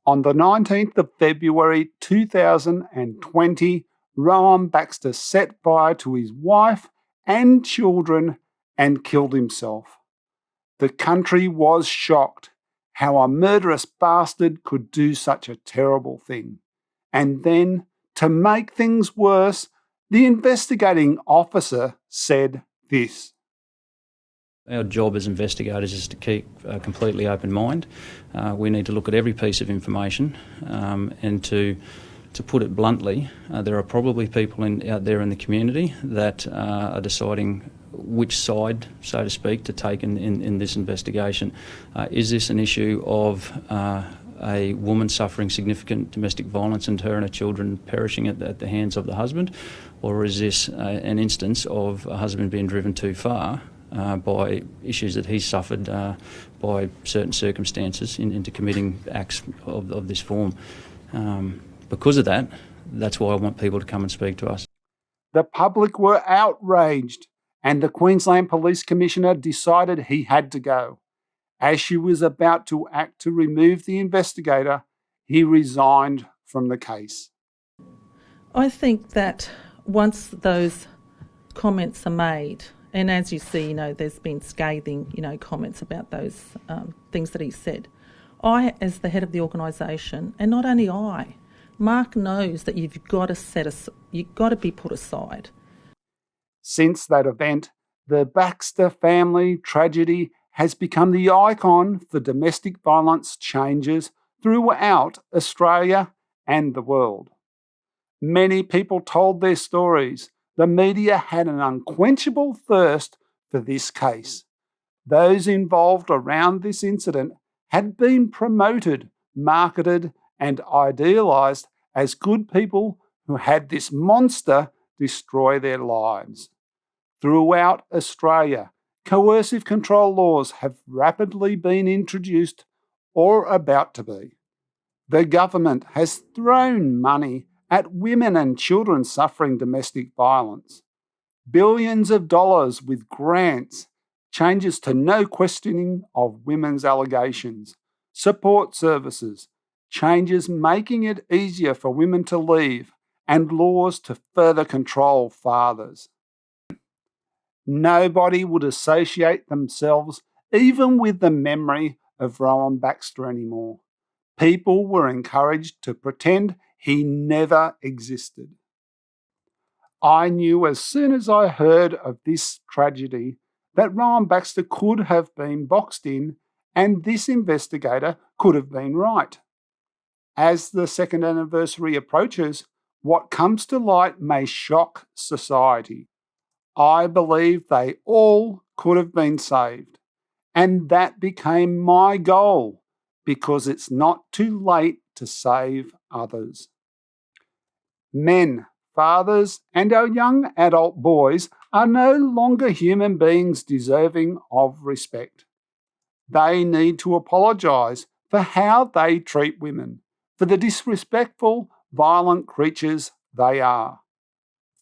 On the 19th of February 2020, Rowan Baxter set fire to his wife and children and killed himself. The country was shocked how a murderous bastard could do such a terrible thing. And then, to make things worse, the investigating officer said this. Our job as investigators is to keep a completely open mind. We need to look at every piece of information and to put it bluntly, there are probably people out there in the community that are deciding which side, so to speak, to take in this investigation. Is this an issue of a woman suffering significant domestic violence and her and her children perishing at the hands of the husband? Or is this an instance of a husband being driven too far by issues that he's suffered by certain circumstances into committing acts of this form? Because of that, that's why I want people to come and speak to us. The public were outraged, and the Queensland Police Commissioner decided he had to go. As she was about to act to remove the investigator, he resigned from the case. I think that once those comments are made, and as you see, there's been scathing, comments about those things that he said. I, as the head of the organisation, and not only I, Mark knows that you've got to be put aside. Since that event, the Baxter family tragedy has become the icon for domestic violence changes throughout Australia and the world. Many people told their stories. The media had an unquenchable thirst for this case. Those involved around this incident had been promoted, marketed, and idealised as good people who had this monster destroy their lives. Throughout Australia, coercive control laws have rapidly been introduced or about to be. The government has thrown money at women and children suffering domestic violence. Billions of dollars with grants, changes to no questioning of women's allegations, support services, changes making it easier for women to leave, and laws to further control fathers. Nobody would associate themselves even with the memory of Rowan Baxter anymore. People were encouraged to pretend he never existed. I knew as soon as I heard of this tragedy that Rowan Baxter could have been boxed in and this investigator could have been right. As the second anniversary approaches, what comes to light may shock society. I believe they all could have been saved. And that became my goal, because it's not too late to save others. Men, fathers, and our young adult boys are no longer human beings deserving of respect. They need to apologise for how they treat women, for the disrespectful, violent creatures they are.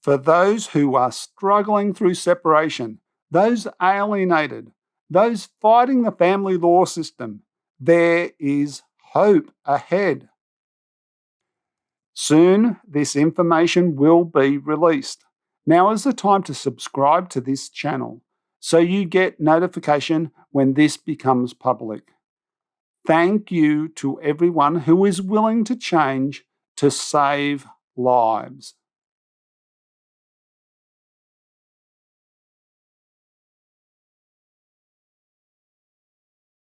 For those who are struggling through separation, those alienated, those fighting the family law system, there is hope ahead. Soon, this information will be released. Now is the time to subscribe to this channel so you get notification when this becomes public. Thank you to everyone who is willing to change to save lives.